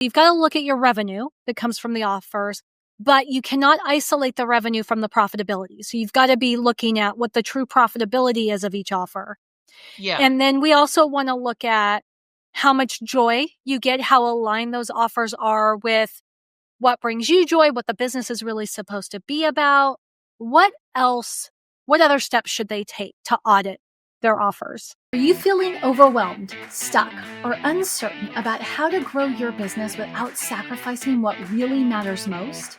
You've got to look at your revenue that comes from the offers, but you cannot isolate the revenue from the profitability. So you've got to be looking at what the true profitability is of each offer. Yeah. And then we also want to look at how much joy you get, how aligned those offers are with what brings you joy, what the business is really supposed to be about. What other steps should they take to audit their offers? Are you feeling overwhelmed, stuck, or uncertain about how to grow your business without sacrificing what really matters most?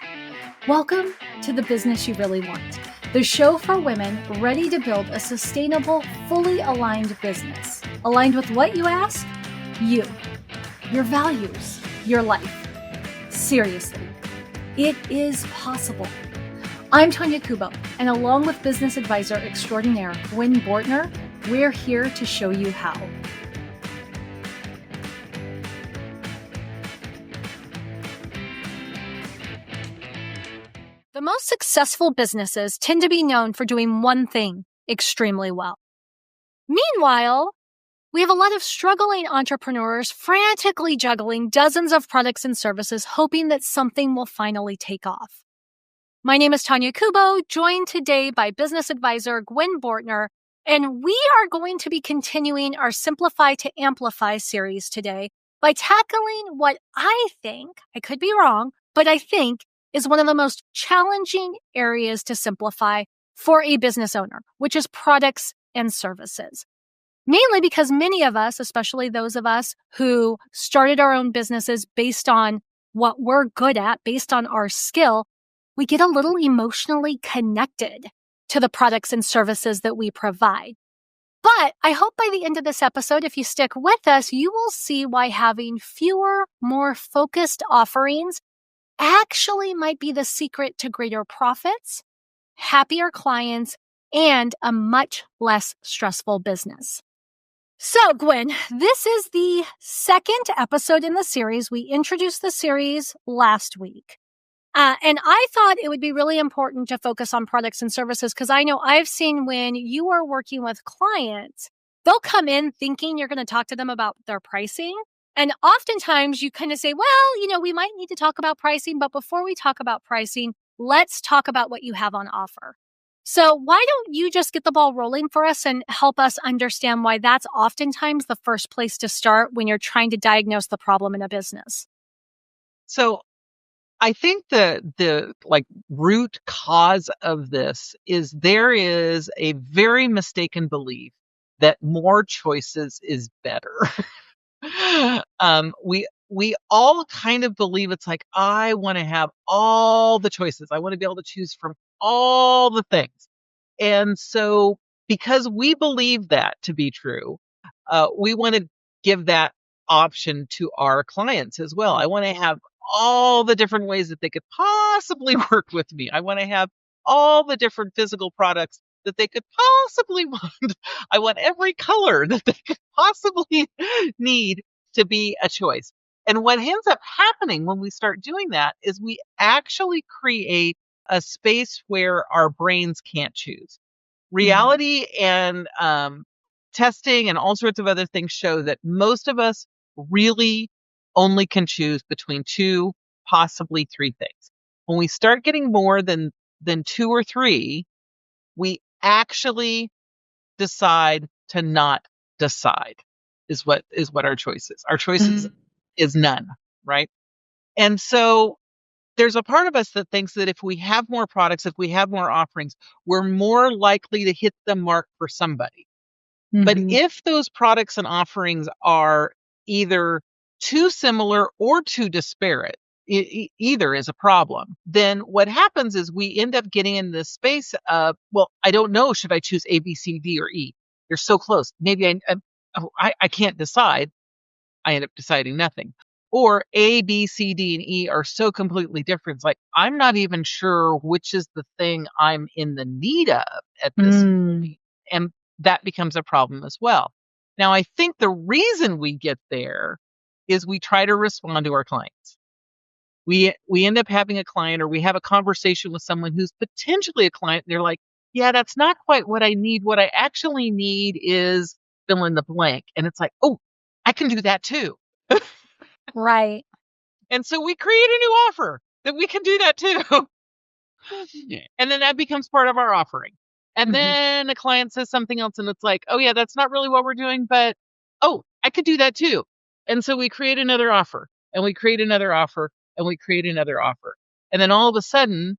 Welcome to The Business You Really Want, the show for women ready to build a sustainable, fully aligned business. Aligned with what, you ask? You, your values, your life. Seriously, it is possible. I'm Tonya Kubo, and along with business advisor extraordinaire Gwen Bortner, we're here to show you how. The most successful businesses tend to be known for doing one thing extremely well. Meanwhile, we have a lot of struggling entrepreneurs frantically juggling dozens of products and services, hoping that something will finally take off. My name is Tonya Kubo, joined today by business advisor Gwen Bortner, and we are going to be continuing our Simplify to Amplify series today by tackling what I think, I could be wrong, but I think is one of the most challenging areas to simplify for a business owner, which is products and services. Mainly because many of us, especially those of us who started our own businesses based on what we're good at, based on our skill, we get a little emotionally connected to the products and services that we provide. But I hope by the end of this episode, if you stick with us, you will see why having fewer, more focused offerings actually might be the secret to greater profits, happier clients, and a much less stressful business. So, Gwen, this is the second episode in the series. We introduced the series last week. And I thought it would be really important to focus on products and services because I know I've seen when you are working with clients, they'll come in thinking you're going to talk to them about their pricing. And oftentimes you kind of say, well, we might need to talk about pricing, but before we talk about pricing, let's talk about what you have on offer. So why don't you just get the ball rolling for us and help us understand why that's oftentimes the first place to start when you're trying to diagnose the problem in a business? So I think the root cause of this is there is a very mistaken belief that more choices is better. We all kind of believe it's like, I want to have all the choices. I want to be able to choose from all the things. And so because we believe that to be true, we want to give that option to our clients as well. I want to have all the different ways that they could possibly work with me. I want to have all the different physical products that they could possibly want. I want every color that they could possibly need to be a choice. And what ends up happening when we start doing that is we actually create a space where our brains can't choose. Reality and testing and all sorts of other things show that most of us really only can choose between two, possibly three things. When we start getting more than two or three, we actually decide to not decide is what our choice is. Our choice is none, right? And so there's a part of us that thinks that if we have more products, if we have more offerings, we're more likely to hit the mark for somebody. But if those products and offerings are either too similar or too disparate, either is a problem, then what happens is we end up getting in this space of, well, I don't know, should I choose A, B, C, D, or E? They're so close. Maybe I can't decide. I end up deciding nothing. Or A, B, C, D, and E are so completely different. It's like, I'm not even sure which is the thing I'm in the need of at this point. And that becomes a problem as well. Now, I think the reason we get there is we try to respond to our clients. We end up having a client or we have a conversation with someone who's potentially a client. And they're like, yeah, that's not quite what I need. What I actually need is fill in the blank. And it's like, oh, I can do that too. Right. And so we create a new offer that we can do that too. And then that becomes part of our offering. And then a client says something else and it's like, oh yeah, that's not really what we're doing, but oh, I could do that too. And so we create another offer and we create another offer and we create another offer. And then all of a sudden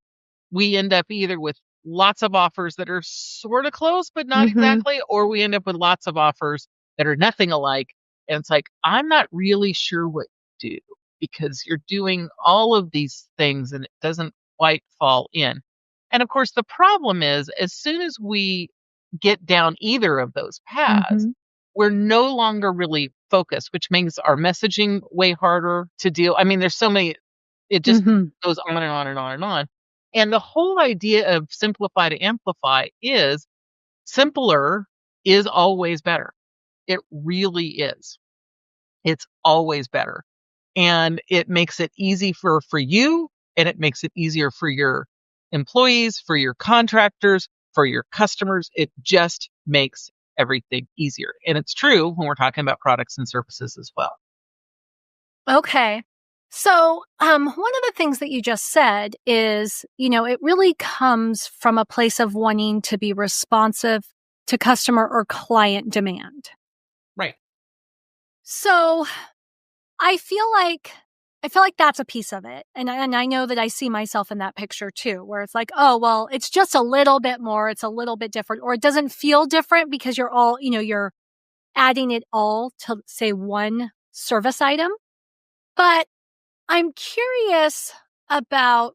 we end up either with lots of offers that are sort of close, but not exactly, or we end up with lots of offers that are nothing alike. And it's like, I'm not really sure what to do because you're doing all of these things and it doesn't quite fall in. And of course, the problem is as soon as we get down either of those paths, we're no longer really focused, which makes our messaging way harder to deal. I mean, there's so many, it just goes on and on and on and on. And the whole idea of simplify to amplify is simpler is always better. It really is. It's always better. And it makes it easy for you, and it makes it easier for your employees, for your contractors, for your customers. It just makes everything easier. And it's true when we're talking about products and services as well. Okay. So, one of the things that you just said is, it really comes from a place of wanting to be responsive to customer or client demand. Right. So, I feel like that's a piece of it. And I know that I see myself in that picture too, where it's like, oh, well, it's just a little bit more. It's a little bit different, or it doesn't feel different because you're all, you're adding it all to say one service item. But I'm curious about,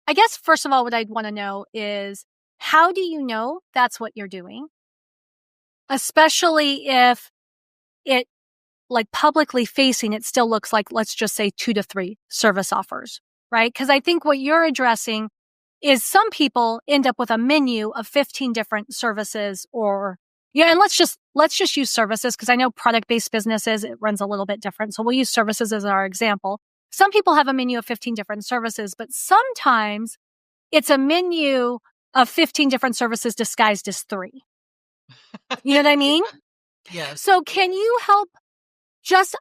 I guess, first of all, what I'd want to know is how do you know that's what you're doing? Especially if it, like publicly facing, it still looks like, let's just say 2 to 3 service offers, right? Because I think what you're addressing is some people end up with a menu of 15 different services and let's just use services because I know product-based businesses, it runs a little bit different. So we'll use services as our example. Some people have a menu of 15 different services, but sometimes it's a menu of 15 different services disguised as 3. You know what I mean? Yes. So can you help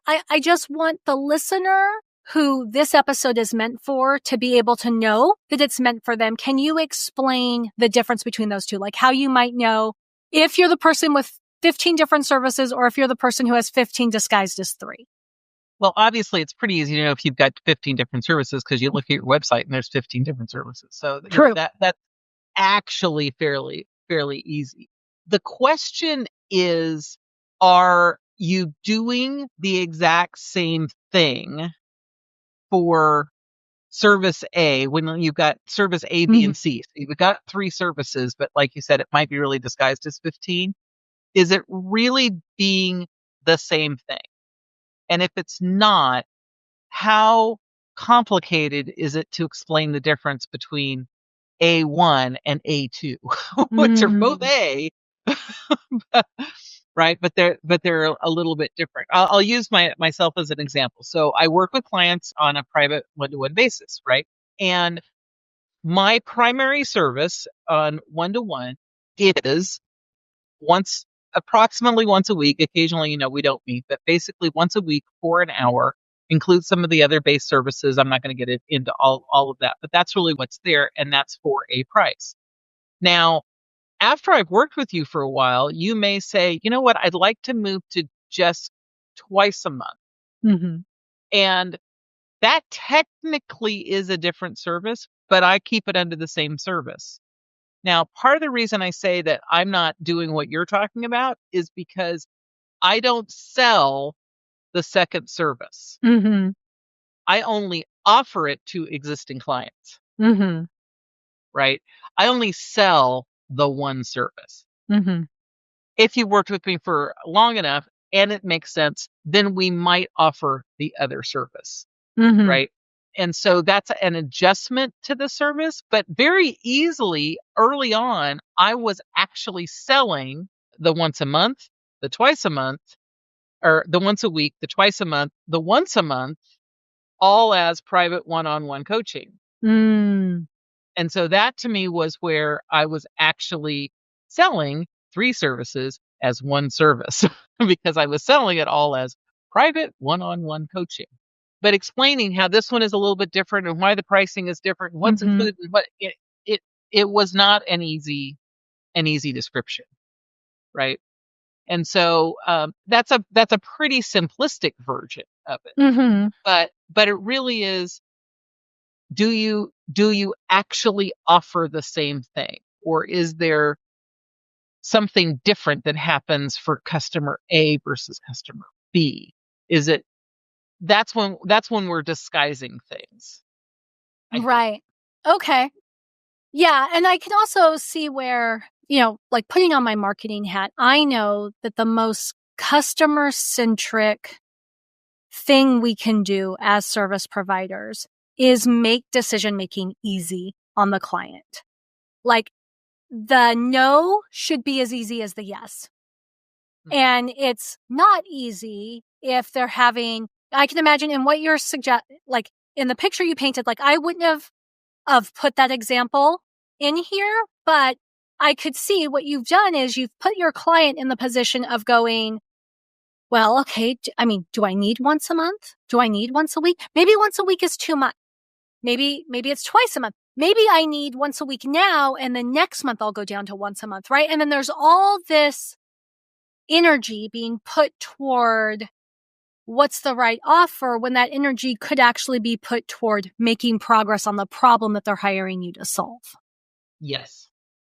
I just want the listener who this episode is meant for to be able to know that it's meant for them. Can you explain the difference between those two? Like how you might know if you're the person with 15 different services or if you're the person who has 15 disguised as 3. Well, obviously, it's pretty easy to know if you've got 15 different services because you look at your website and there's 15 different services. So True. That's actually fairly easy. The question is, are you doing the exact same thing for service A when you've got service A, B, and C? So you've got 3 services, but like you said, it might be really disguised as 15. Is it really being the same thing? And if it's not, how complicated is it to explain the difference between A1 and A2, which are both A, right? But they're a little bit different. I'll use myself as an example. So I work with clients on a private one-to-one basis, right? And my primary service on one-to-one is approximately once a week. Occasionally, we don't meet, but basically once a week for an hour, includes some of the other base services. I'm not going to get into all of that, but that's really what's there. And that's for a price. Now, after I've worked with you for a while, you may say, you know what, I'd like to move to just twice a month. And that technically is a different service, but I keep it under the same service. Now, part of the reason I say that I'm not doing what you're talking about is because I don't sell the second service. I only offer it to existing clients. Right? I only sell the one service. If you worked with me for long enough and it makes sense, then we might offer the other service. Right? And so that's an adjustment to the service, but very easily early on, I was actually selling the once a month, the twice a month, or the once a week, the twice a month, the once a month, all as private one-on-one coaching. And so that to me was where I was actually selling 3 services as one service because I was selling it all as private one-on-one coaching. but explaining how this one is a little bit different and why the pricing is different, what's included, but it was not an easy description, right? And so that's a pretty simplistic version of it. But it really is, do you actually offer the same thing, or is there something different that happens for customer A versus customer B? Is it that's when we're disguising things. Right. Okay. Yeah. And I can also see where, like putting on my marketing hat, I know that the most customer centric thing we can do as service providers is make decision making easy on the client. Like the no should be as easy as the yes. And it's not easy if they're having, I can imagine in what you're like in the picture you painted, like I wouldn't have put that example in here, but I could see what you've done is you've put your client in the position of going, well, okay, do I need once a month? Do I need once a week? Maybe once a week is too much. Maybe it's twice a month. Maybe I need once a week now, and then next month I'll go down to once a month, right? And then there's all this energy being put toward what's the right offer when that energy could actually be put toward making progress on the problem that they're hiring you to solve. Yes.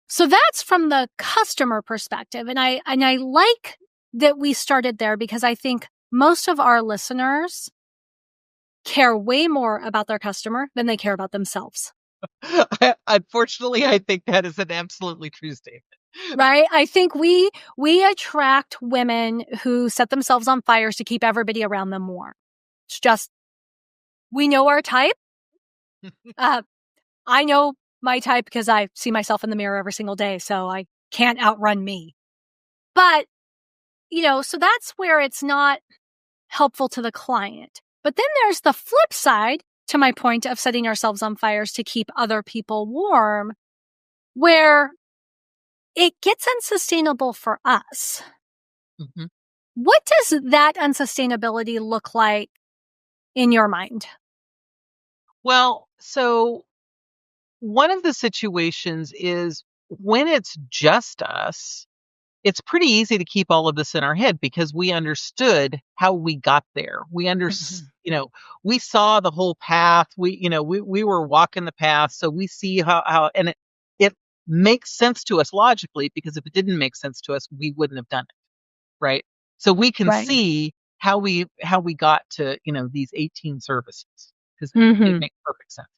So that's from the customer perspective. And I like that we started there because I think most of our listeners care way more about their customer than they care about themselves. Unfortunately, I think that is an absolutely true statement. Right? I think we attract women who set themselves on fires to keep everybody around them warm. It's just, we know our type. I know my type because I see myself in the mirror every single day, so I can't outrun me. But, so that's where it's not helpful to the client. But then there's the flip side to my point of setting ourselves on fires to keep other people warm, where it gets unsustainable for us. Mm-hmm. What does that unsustainability look like in your mind? Well, so one of the situations is when it's just us, it's pretty easy to keep all of this in our head because we understood how we got there. We understood, we saw the whole path. We were walking the path. So we see how and it makes sense to us logically, because if it didn't make sense to us, we wouldn't have done it. Right. So we can see how we got to, these 18 services, because it makes perfect sense.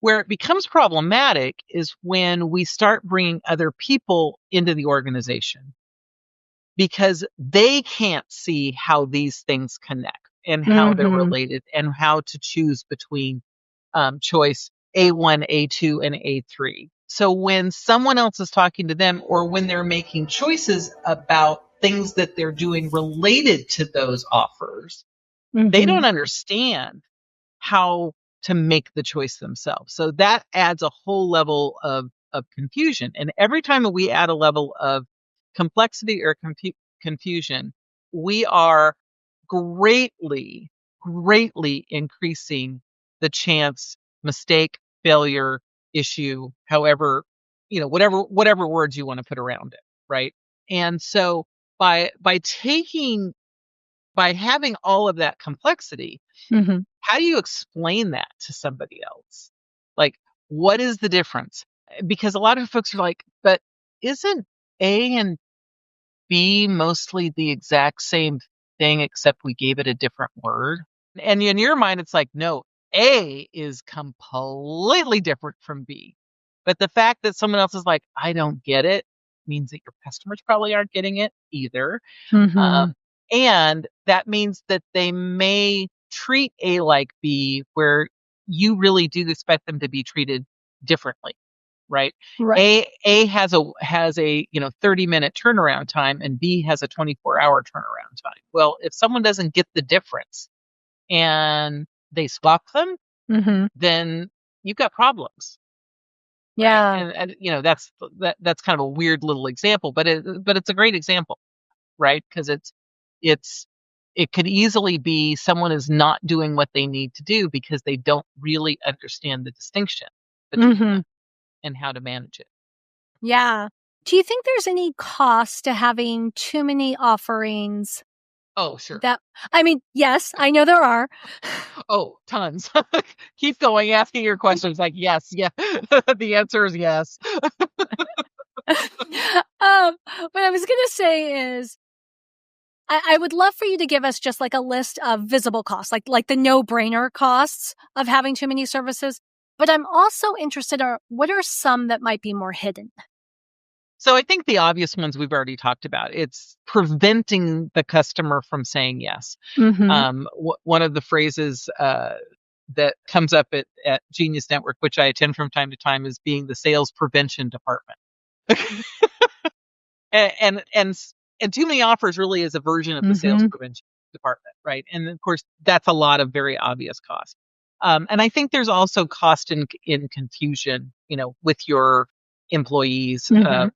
Where it becomes problematic is when we start bringing other people into the organization, because they can't see how these things connect and how they're related and how to choose between choice A1, A2, and A3. So when someone else is talking to them, or when they're making choices about things that they're doing related to those offers, they don't understand how to make the choice themselves. So that adds a whole level of confusion. And every time that we add a level of complexity or confusion, we are greatly increasing the chance, mistake, failure, issue, however, whatever words you want to put around it, right? And so by having all of that complexity, how do you explain that to somebody else? Like, what is the difference? Because a lot of folks are like, but isn't A and B mostly the exact same thing, except we gave it a different word? And in your mind, it's like, no, A is completely different from B. But the fact that someone else is like, I don't get it, means that your customers probably aren't getting it either. And that means that they may treat A like B, where you really do expect them to be treated differently, right? A has a 30-minute turnaround time, and B has a 24-hour turnaround time. Well, if someone doesn't get the difference and they swap them, then you've got problems. Yeah. Right? And that's kind of a weird little example, but it's a great example, right? Because it could easily be someone is not doing what they need to do because they don't really understand the distinction between them and how to manage it. Yeah. Do you think there's any cost to having too many offerings? Oh, sure. Yes, I know there are. Oh, tons. Keep going, asking your questions like, yes, yeah. The answer is yes. What I was going to say is, I would love for you to give us just like a list of visible costs, like the no-brainer costs of having too many services. But I'm also interested in what are some that might be more hidden? So I think the obvious ones we've already talked about. It's preventing the customer from saying yes. One of the phrases that comes up at Genius Network, which I attend from time to time, is being the sales prevention department. and too many offers really is a version of the sales prevention department, right? And of course, that's a lot of very obvious cost. And I think there's also cost in confusion, with your employees,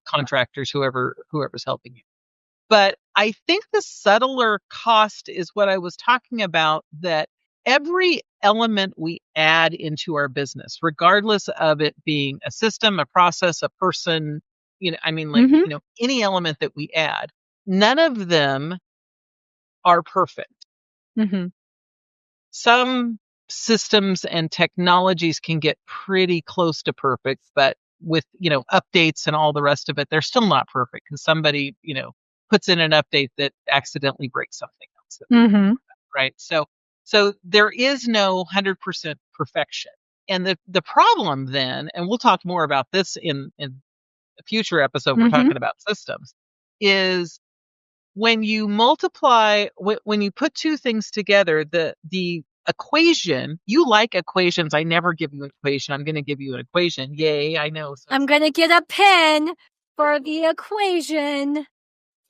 contractors, whoever's helping you. But I think the subtler cost is what I was talking about, that every element we add into our business, regardless of it being a system, a process, a person, any element that we add, none of them are perfect. Some systems and technologies can get pretty close to perfect, but with, updates and all the rest of it, they're still not perfect because somebody, puts in an update that accidentally breaks something else. Right. So there is no 100% perfection. And the problem then, and we'll talk more about this in a future episode, we're talking about systems, is when you multiply, when you put two things together, the equation, you like equations. I never give you an equation. I'm going to give you an equation. Yay, I know. So I'm going to get a pen for the equation.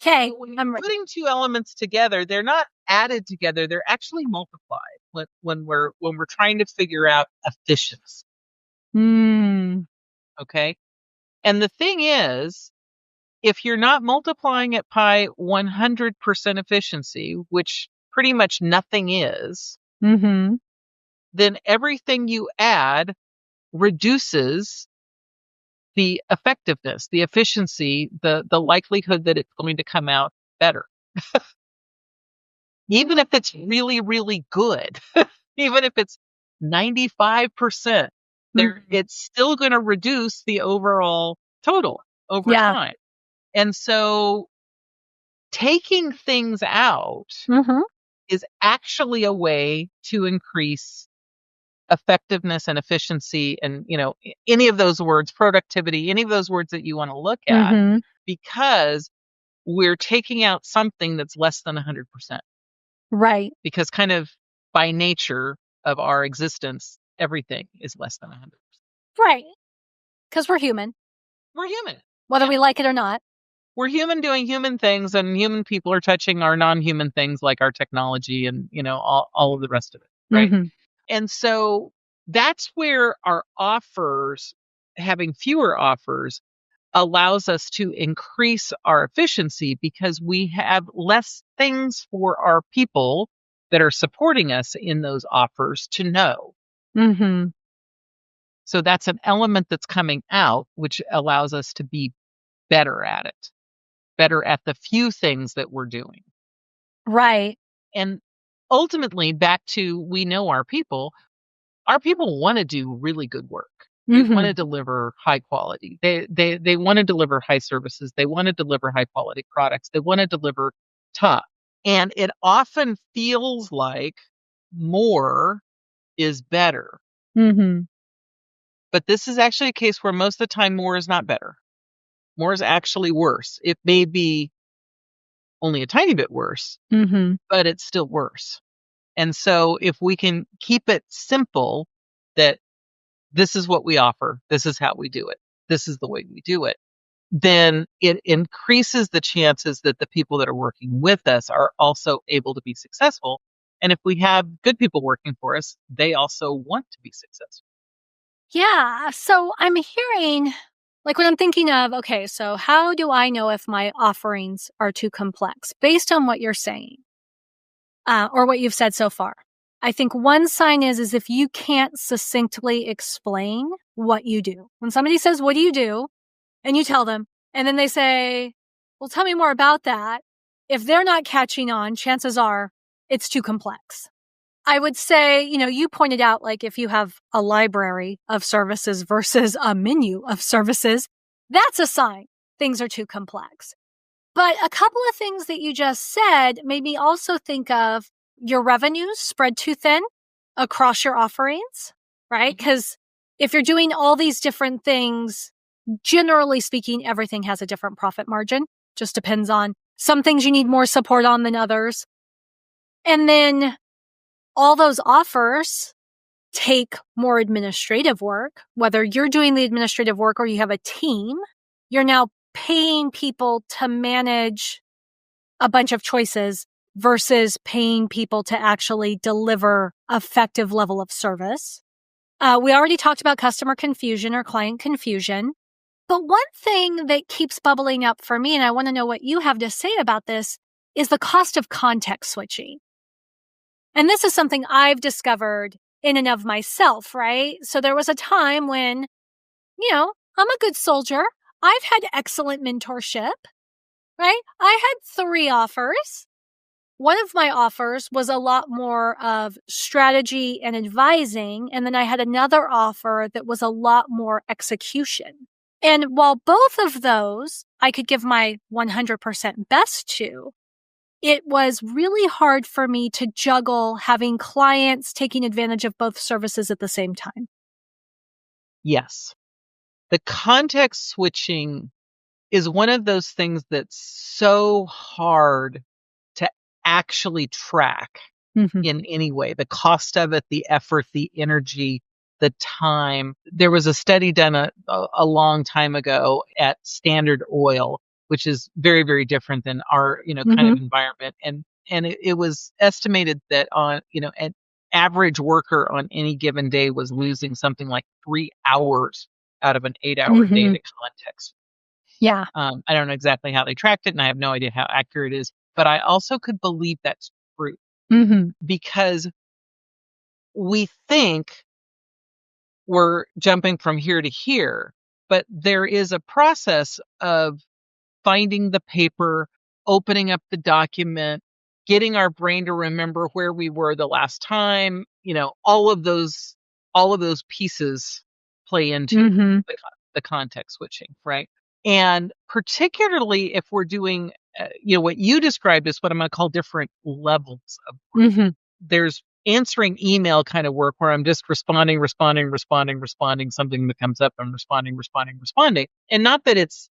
Okay. So when you're putting two elements together, they're not added together. They're actually multiplied when we're trying to figure out efficiency. Okay. And the thing is, if you're not multiplying it by 100% efficiency, which pretty much nothing is, then everything you add reduces the effectiveness, the efficiency, the likelihood that it's going to come out better. Even if it's really, really good, even if it's 95%, it's still going to reduce the overall total over time. And so taking things out is actually a way to increase effectiveness and efficiency and, any of those words, productivity, any of those words that you want to look at, because we're taking out something that's less than 100%. Right. Because kind of by nature of our existence, everything is less than 100%. Right. Because we're human. We're human. Whether we like it or not. We're human doing human things, and human people are touching our non-human things like our technology and, all of the rest of it. Right. And so that's where our offers, having fewer offers, allows us to increase our efficiency because we have less things for our people that are supporting us in those offers to know. So that's an element that's coming out, which allows us to be better at it, better at the few things that we're doing. Right. And ultimately, back to we know our people want to do really good work. They want to deliver high quality. They want to deliver high services. They want to deliver high quality products. They want to deliver top. And it often feels like more is better. But this is actually a case where most of the time more is not better. More is actually worse. It may be only a tiny bit worse, but it's still worse. And so if we can keep it simple, that this is what we offer, this is how we do it, this is the way we do it, then it increases the chances that the people that are working with us are also able to be successful. And if we have good people working for us, they also want to be successful. Yeah. So I'm hearing, like when I'm thinking of, okay, so how do I know if my offerings are too complex based on what you're saying? or what you've said so far. I think one sign is if you can't succinctly explain what you do. When somebody says, what do you do? And you tell them, and then they say, well, tell me more about that. If they're not catching on, chances are it's too complex. I would say, you pointed out, like, if you have a library of services versus a menu of services, that's a sign things are too complex. But a couple of things that you just said made me also think of your revenues spread too thin across your offerings, right? Because if you're doing all these different things, generally speaking, everything has a different profit margin. Just depends on some things you need more support on than others. And then all those offers take more administrative work, whether you're doing the administrative work or you have a team. You're now paying people to manage a bunch of choices versus paying people to actually deliver effective level of service. We already talked about customer confusion or client confusion. But one thing that keeps bubbling up for me, and I want to know what you have to say about this, is the cost of context switching. And this is something I've discovered in and of myself, right? So there was a time when, I'm a good soldier. I've had excellent mentorship, right? I had 3 offers. One of my offers was a lot more of strategy and advising. And then I had another offer that was a lot more execution. And while both of those I could give my 100% best to, it was really hard for me to juggle having clients taking advantage of both services at the same time. Yes. The context switching is one of those things that's so hard to actually track in any way. The cost of it, the effort, the energy, the time. There was a study done a long time ago at Standard Oil, which is very, very different than our, kind of environment. And it was estimated that an average worker on any given day was losing something like 3 hours out of an 8-hour day to context. Yeah. I don't know exactly how they tracked it, and I have no idea how accurate it is, but I also could believe that's true because we think we're jumping from here to here, but there is a process of finding the paper, opening up the document, getting our brain to remember where we were the last time. All of those pieces play into the context switching, right? And particularly if we're doing, what you described as what I'm going to call different levels of work. There's answering email kind of work where I'm just responding, something that comes up, I'm responding. And not that it's,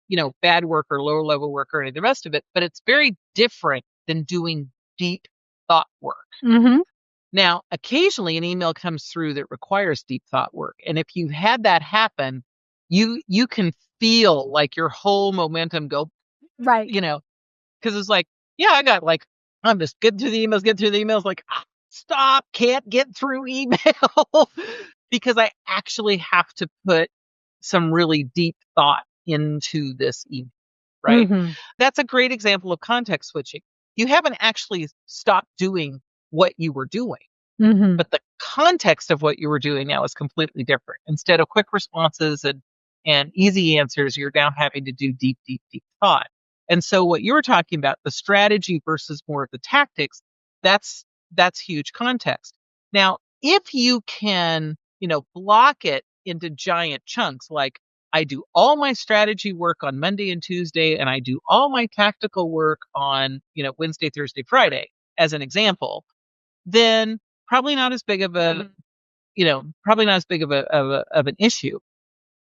bad work or lower level work or any of the rest of it, but it's very different than doing deep thought work. Now, occasionally an email comes through that requires deep thought work. And if you had that happen, you can feel like your whole momentum go, right. Because it's like, I got I'm just getting through the emails, like, stop, can't get through email because I actually have to put some really deep thought into this email, right? That's a great example of context switching. You haven't actually stopped doing what you were doing, but the context of what you were doing now is completely different. Instead of quick responses and easy answers, you're now having to do deep thought. And so what you were talking about, the strategy versus more of the tactics, that's huge context. Now, if you can, block it into giant chunks, like I do all my strategy work on Monday and Tuesday, and I do all my tactical work on, Wednesday, Thursday, Friday, as an example, then probably not as big of an issue.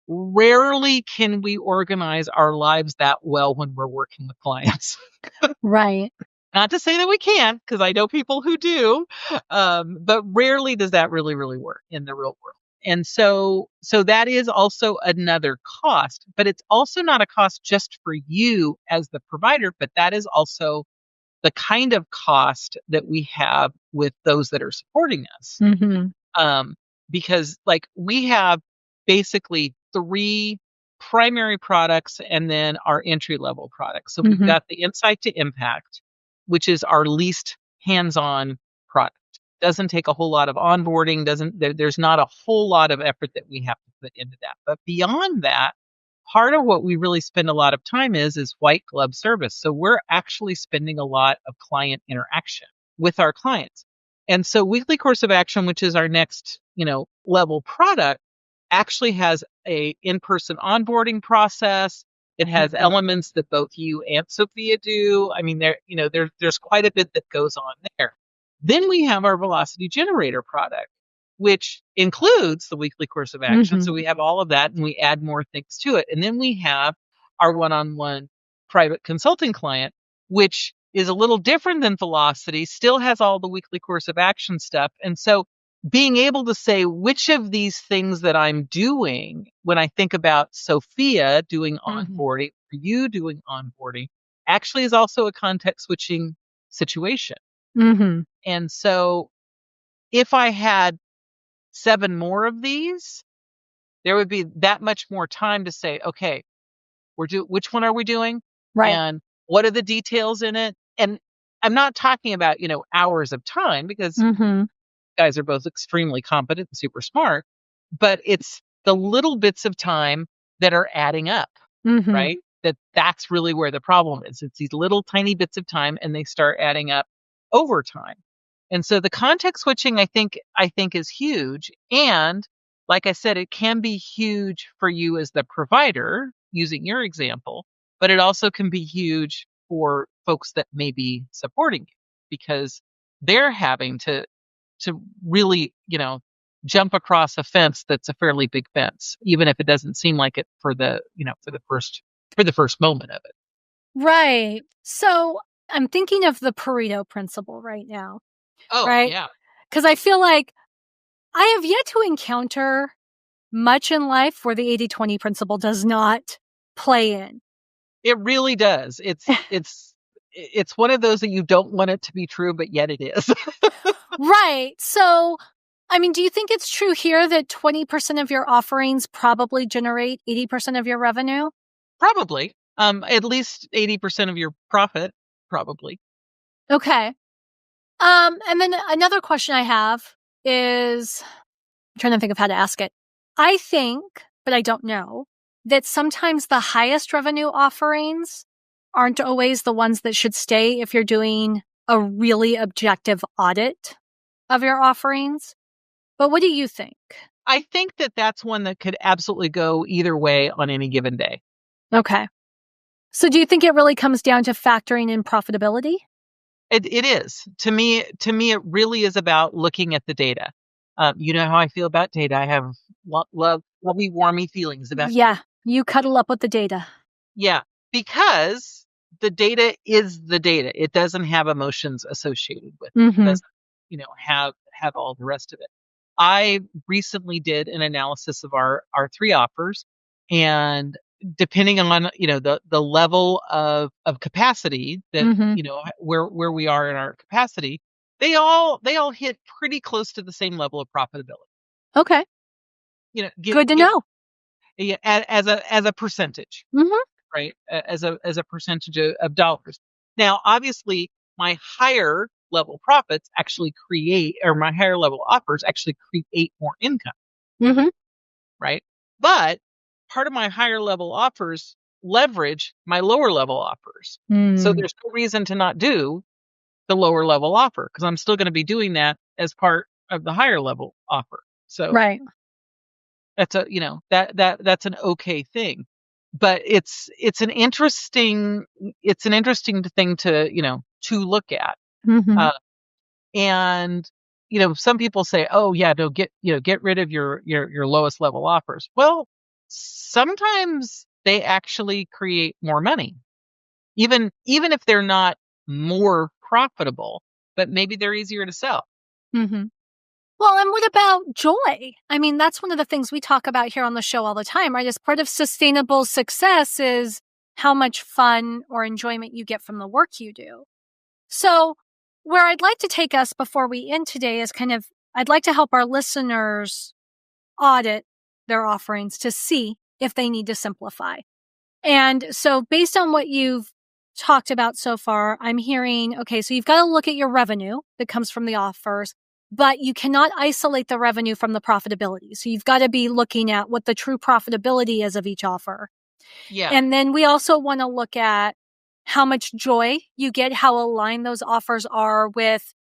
Rarely can we organize our lives that well when we're working with clients. Right. Not to say that we can't, because I know people who do, but rarely does that really, really work in the real world. And so that is also another cost, but it's also not a cost just for you as the provider, but that is also the kind of cost that we have with those that are supporting us. Because we have basically 3 primary products and then our entry level products. So we've got the Insight to Impact, which is our least hands-on product. Doesn't take a whole lot of onboarding, there's not a whole lot of effort that we have to put into that. But beyond that, part of what we really spend a lot of time is white glove service. So we're actually spending a lot of client interaction with our clients. And so weekly course of action, which is our next, level product, actually has a in-person onboarding process. It has elements that both you and Sophia do. I mean, there's quite a bit that goes on there. Then we have our velocity generator product, which includes the weekly course of action. So we have all of that and we add more things to it. And then we have our one-on-one private consulting client, which is a little different than Velocity, still has all the weekly course of action stuff. And so being able to say which of these things that I'm doing when I think about Sophia doing onboarding, or you doing onboarding, actually is also a context switching situation. And so if I had 7 more of these, there would be that much more time to say, okay, which one are we doing? Right. And what are the details in it? And I'm not talking about, hours of time, because guys are both extremely competent and super smart, but it's the little bits of time that are adding up, right? That's really where the problem is. It's these little tiny bits of time and they start adding up over time. And so the context switching, I think is huge. And like I said, it can be huge for you as the provider, using your example, but it also can be huge for folks that may be supporting you, because they're having to really, jump across a fence that's a fairly big fence, even if it doesn't seem like it for the first moment of it. Right. So I'm thinking of the Pareto principle right now. Oh, right? Yeah. Because I feel like I have yet to encounter much in life where the 80-20 principle does not play in. It really does. It's one of those that you don't want it to be true, but yet it is. Right. So, I mean, do you think it's true here that 20% of your offerings probably generate 80% of your revenue? Probably. At least 80% of your profit, probably. Okay. And then another question I have is, I'm trying to think of how to ask it. I think, but I don't know, that sometimes the highest revenue offerings aren't always the ones that should stay if you're doing a really objective audit of your offerings. But what do you think? I think that that's one that could absolutely go either way on any given day. Okay. So do you think it really comes down to factoring in profitability? It is. To me, it really is about looking at the data. You know how I feel about data. I have lovey, warmy feelings about it. Yeah, you cuddle up with the data. Yeah, because the data is the data. It doesn't have emotions associated with it. It doesn't, have all the rest of it. I recently did an analysis of our 3 offers, and depending on the level of capacity that where we are in our capacity, they all hit pretty close to the same level of profitability. Okay. Good to know. Yeah, as a percentage, right? As a percentage of dollars. Now, obviously, my higher level profits actually my higher level offers actually create more income, right? But part of my higher level offers leverage my lower level offers. So there's no reason to not do the lower level offer, because I'm still going to be doing that as part of the higher level offer. So right. That's that's an okay thing. But it's an interesting thing to look at. And some people say, oh yeah, no, get rid of your lowest level offers. Well, sometimes they actually create more money, even if they're not more profitable, but maybe they're easier to sell. Well, and what about joy? I mean, that's one of the things we talk about here on the show all the time, right? As part of sustainable success is how much fun or enjoyment you get from the work you do. So where I'd like to take us before we end today is I'd like to help our listeners audit their offerings to see if they need to simplify. And so based on what you've talked about so far, I'm hearing, okay, so you've got to look at your revenue that comes from the offers, but you cannot isolate the revenue from the profitability. So you've got to be looking at what the true profitability is of each offer. Yeah. And then we also want to look at how much joy you get, how aligned those offers are with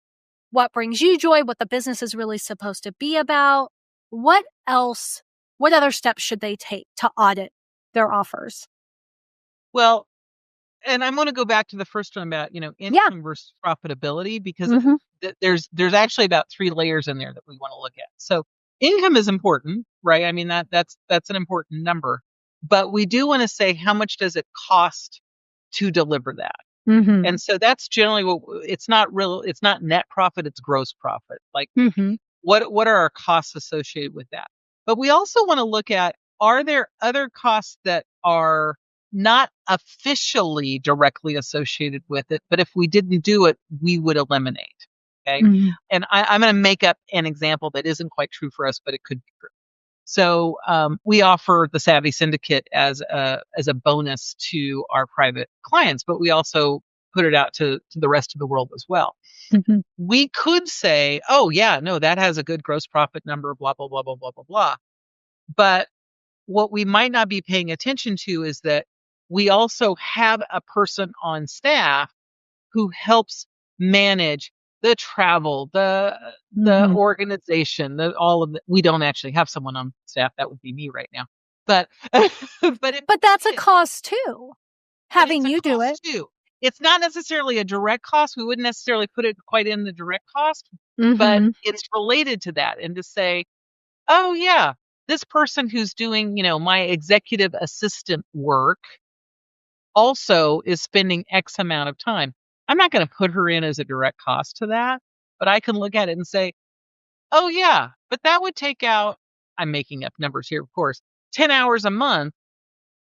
what brings you joy, what the business is really supposed to be about. What else, what other steps should they take to audit their offers? Well, and I'm going to go back to the first one about, income versus profitability, because there's actually about 3 layers in there that we want to look at. So income is important, right? I mean, that's an important number, but we do want to say, how much does it cost to deliver that? And so that's generally it's not net profit, it's gross profit. Like what are our costs associated with that? But we also want to look at, are there other costs that are not officially directly associated with it, but if we didn't do it, we would eliminate. Okay. And I'm going to make up an example that isn't quite true for us, but it could be true. So we offer the Savvy Syndicate as a bonus to our private clients, but we also put it out to the rest of the world as well. We could say, oh yeah, no, that has a good gross profit number, blah, blah, blah, blah, blah, blah, blah. But what we might not be paying attention to is that we also have a person on staff who helps manage the travel, the organization, we don't actually have someone on staff. That would be me right now. But that's a cost too. Having you do it. Too. It's not necessarily a direct cost. We wouldn't necessarily put it quite in the direct cost, but it's related to that. And to say, oh yeah, this person who's doing, my executive assistant work also is spending X amount of time. I'm not going to put her in as a direct cost to that, but I can look at it and say, oh yeah, but that would take out, I'm making up numbers here, of course, 10 hours a month.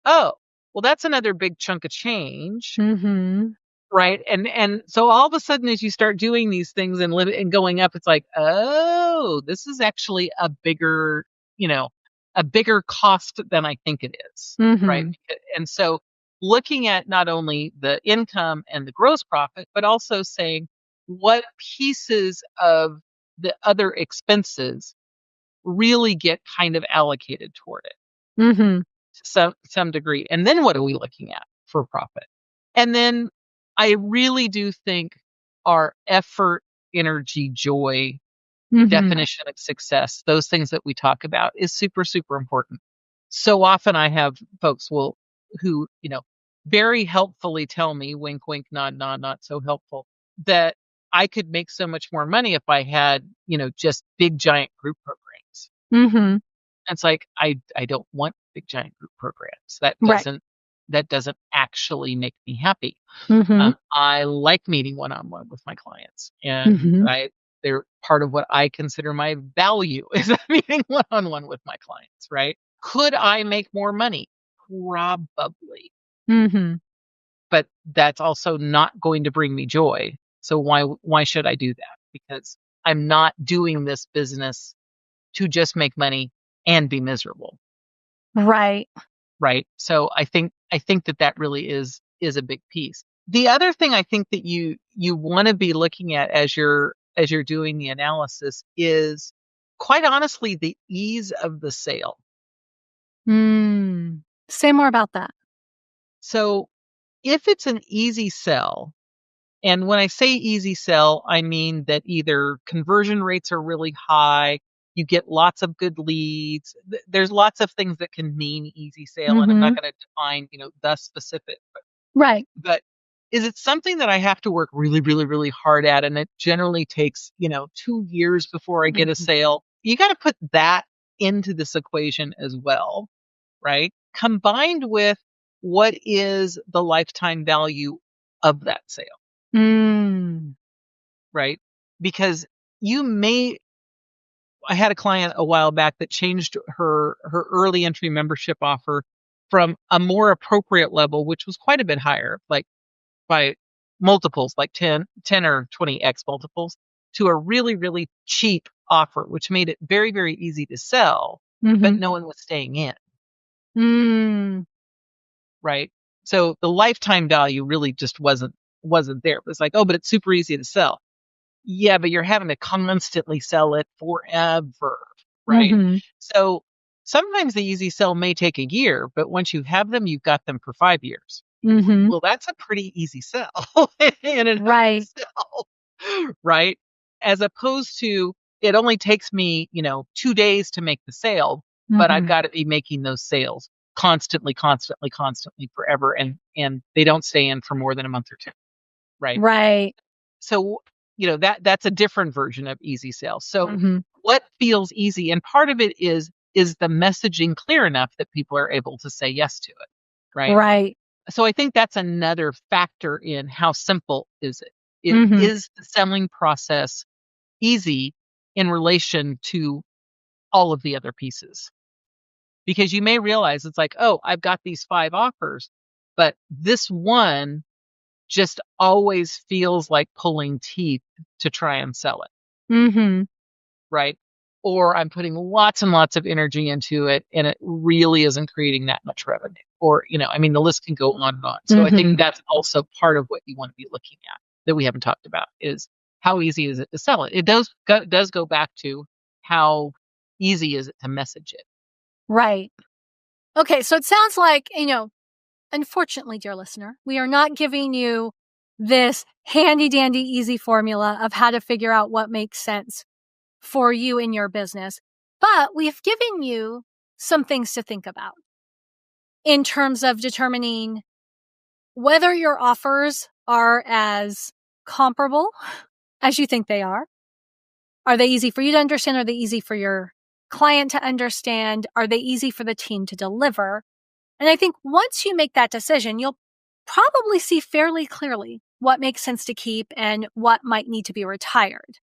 Oh, well, that's another big chunk of change. Right. And so all of a sudden, as you start doing these things and going up, it's like, oh, this is actually a bigger cost than I think it is. Right. And so looking at not only the income and the gross profit, but also saying what pieces of the other expenses really get kind of allocated toward it to some degree. And then what are we looking at for profit? And then I really do think our effort, energy, joy, definition of success, those things that we talk about, is super, super important. So often I have folks who, very helpfully tell me, wink, wink, nod, nod, not so helpful, that I could make so much more money if I had, just big, giant group programs. It's like, I don't want big, giant group programs. That doesn't actually make me happy. I like meeting one-on-one with my clients, and they're part of what I consider my value is meeting one-on-one with my clients, right? Could I make more money? Probably. But that's also not going to bring me joy. So why should I do that? Because I'm not doing this business to just make money and be miserable. Right. Right. So I think that really is a big piece. The other thing I think that you want to be looking at as you're doing the analysis is, quite honestly, the ease of the sale. Say more about that. So if it's an easy sell, and when I say easy sell, I mean that either conversion rates are really high, you get lots of good leads. There's lots of things that can mean easy sale, and I'm not going to define, the specific. Right. But is it something that I have to work really, really, really hard at, and it generally takes, 2 years before I get a sale? You got to put that into this equation as well, right? Combined with what is the lifetime value of that sale. Right? Because I had a client a while back that changed her early entry membership offer from a more appropriate level, which was quite a bit higher, like by multiples, like 10 or 20x multiples, to a really, really cheap offer, which made it very, very easy to sell, but no one was staying in. Right? So the lifetime value really just wasn't there. It was like, oh, but it's super easy to sell. Yeah, but you're having to constantly sell it forever, right? Mm-hmm. So sometimes the easy sell may take a year, but once you have them, you've got them for 5 years. Mm-hmm. Well, that's a pretty easy sell in and of Right. itself, right? As opposed to it only takes me, 2 days to make the sale, but I've Mm-hmm. got to be making those sales constantly, constantly, constantly forever. And they don't stay in for more than a month or two, right? Right. So, that's a different version of easy sales. So Mm-hmm. what feels easy? And part of it is the messaging clear enough that people are able to say yes to it, right? Right. So I think that's another factor in how simple is it. Mm-hmm. Is the selling process easy in relation to all of the other pieces? Because you may realize it's like, oh, I've got these 5 offers, but this one just always feels like pulling teeth to try and sell it, Mm-hmm. right? Or I'm putting lots and lots of energy into it and it really isn't creating that much revenue. Or, the list can go on and on. So I Mm-hmm. think that's also part of what you want to be looking at that we haven't talked about is how easy is it to sell it? It does go back to how easy is it to message it. Right. Okay. So it sounds like, unfortunately, dear listener, we are not giving you this handy dandy easy formula of how to figure out what makes sense for you in your business, but we've given you some things to think about in terms of determining whether your offers are as comparable as you think they are. Are they easy for you to understand? Are they easy for your client to understand? Are they easy for the team to deliver? And I think once you make that decision, you'll probably see fairly clearly what makes sense to keep and what might need to be retired.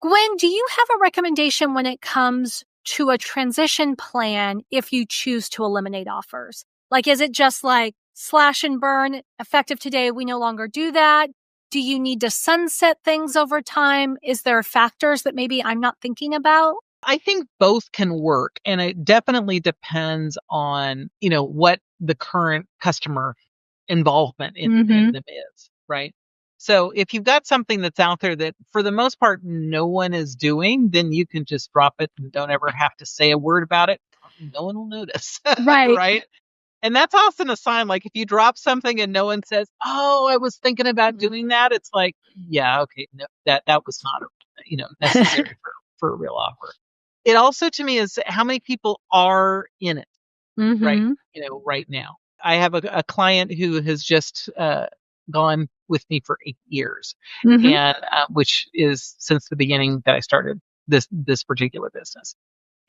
Gwen, do you have a recommendation when it comes to a transition plan if you choose to eliminate offers? Like, is it just like slash and burn, effective today, we no longer do that? Do you need to sunset things over time? Is there factors that maybe I'm not thinking about? I think both can work, and it definitely depends on, what the current customer involvement in them is, right? So if you've got something that's out there that for the most part no one is doing, then you can just drop it and don't ever have to say a word about it. No one will notice, Right. right? And that's often a sign, like if you drop something and no one says, "Oh, I was thinking about doing that," it's like, yeah, okay, no, that was not, necessary for a real offer. It also to me is how many people are in it right, right now. I have a client who has just gone with me for 8 years, and which is since the beginning that I started this particular business.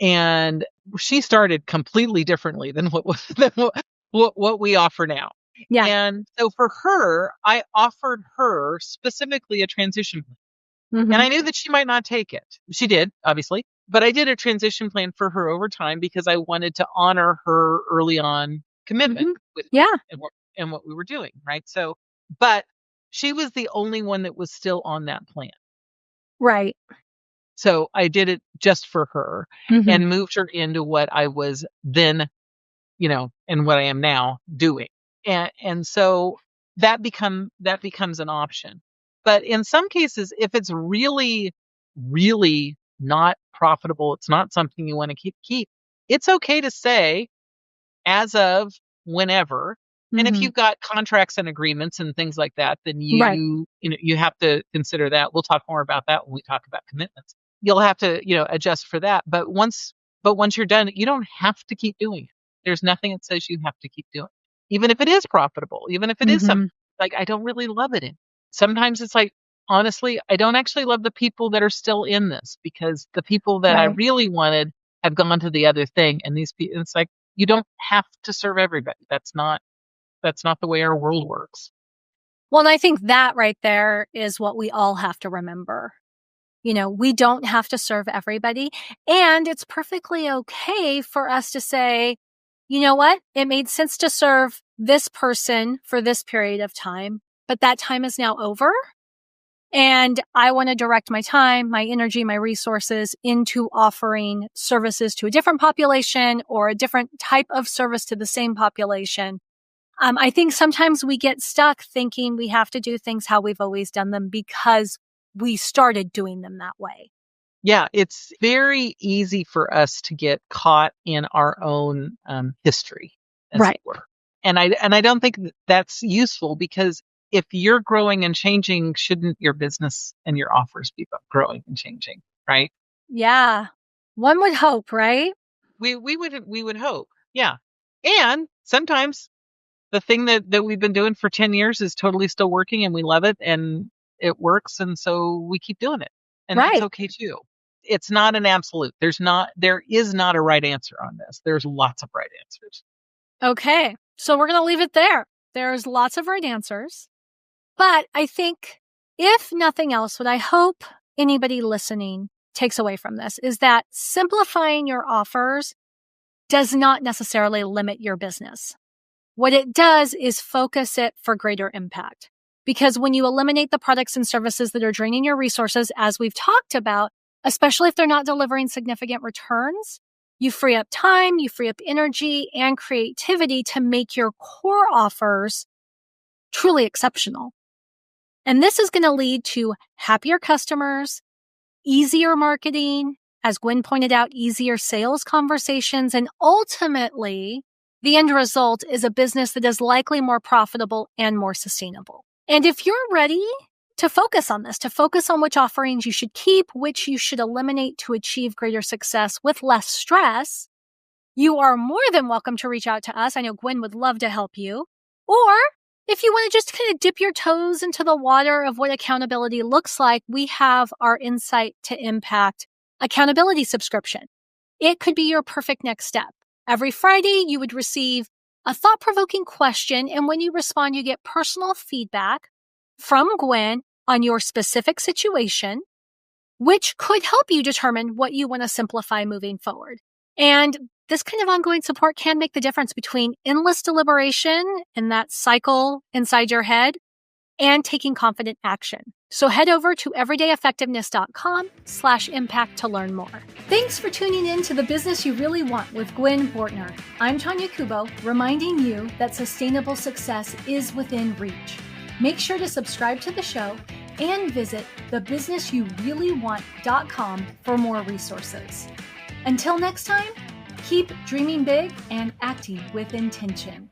And she started completely differently than what we offer now. Yeah. And so for her, I offered her specifically a transition plan. And I knew that she might not take it. She did, obviously. But I did a transition plan for her over time because I wanted to honor her early on commitment with Yeah. and what we were doing, right? So, but she was the only one that was still on that plan. Right. So I did it just for her and moved her into what I was then, and what I am now doing. And so that becomes an option. But in some cases, if it's really, really not profitable, it's not something you want to keep, it's okay to say as of whenever. And if you've got contracts and agreements and things like that, then you have to consider that. We'll talk more about that when we talk about commitments. You'll have to, adjust for that. But once you're done, you don't have to keep doing it. There's nothing that says you have to keep doing it. Even if it is profitable, even if it is something like I don't really love it in. Sometimes it's like, honestly, I don't actually love the people that are still in this because the people that I really wanted have gone to the other thing. And these people, it's like, you don't have to serve everybody. That's not the way our world works. Well, and I think that right there is what we all have to remember. We don't have to serve everybody. And it's perfectly okay for us to say, you know what? It made sense to serve this person for this period of time, but that time is now over. And I want to direct my time, my energy, my resources into offering services to a different population or a different type of service to the same population. I think sometimes we get stuck thinking we have to do things how we've always done them because we started doing them that way. Yeah, it's very easy for us to get caught in our own history, as Right. it were. And I don't think that's useful, because if you're growing and changing, shouldn't your business and your offers be growing and changing, right? Yeah. One would hope, right? We would hope. Yeah. And sometimes the thing that we've been doing for 10 years is totally still working and we love it and it works, and so we keep doing it. And that's Right. okay too. It's not an absolute. There is not a right answer on this. There's lots of right answers. Okay. So we're going to leave it there. There's lots of right answers. But I think, if nothing else, what I hope anybody listening takes away from this is that simplifying your offers does not necessarily limit your business. What it does is focus it for greater impact. Because when you eliminate the products and services that are draining your resources, as we've talked about, especially if they're not delivering significant returns, you free up time, you free up energy and creativity to make your core offers truly exceptional. And this is going to lead to happier customers, easier marketing, as Gwen pointed out, easier sales conversations, and ultimately, the end result is a business that is likely more profitable and more sustainable. And if you're ready to focus on this, to focus on which offerings you should keep, which you should eliminate to achieve greater success with less stress, you are more than welcome to reach out to us. I know Gwen would love to help you. Or if you want to just kind of dip your toes into the water of what accountability looks like, we have our Insight to Impact accountability subscription. It could be your perfect next step. Every Friday, you would receive a thought-provoking question, and when you respond, you get personal feedback from Gwen on your specific situation, which could help you determine what you want to simplify moving forward. And this kind of ongoing support can make the difference between endless deliberation and that cycle inside your head and taking confident action. So head over to everydayeffectiveness.com/impact to learn more. Thanks for tuning in to The Business You Really Want with Gwen Bortner. I'm Tonya Kubo, reminding you that sustainable success is within reach. Make sure to subscribe to the show and visit thebusinessyoureallywant.com for more resources. Until next time, keep dreaming big and acting with intention.